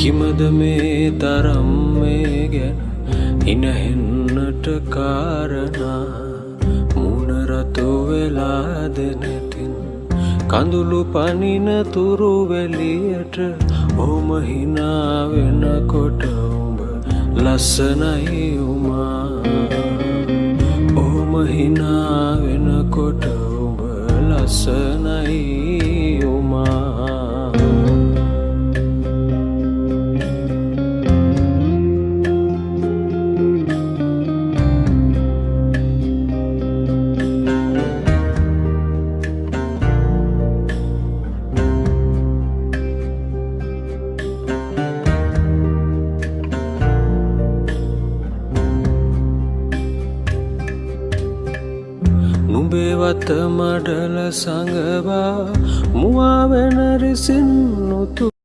කිමද මේ තරම් මේ ගැන හිනහෙන්නට කාරණා මුණ රතු වෙලා දෙනතින් කඳුළු පනින තුරු වෙලියට ඔහොම හිනා වෙනකොට උඹ ලස්සනයි උමා ඔහොම හිනා වෙනකොට උඹ ලස්සනයි උමා නුඹේ වත මඩල සඟවා මුවා වෙන රිසින් නුතු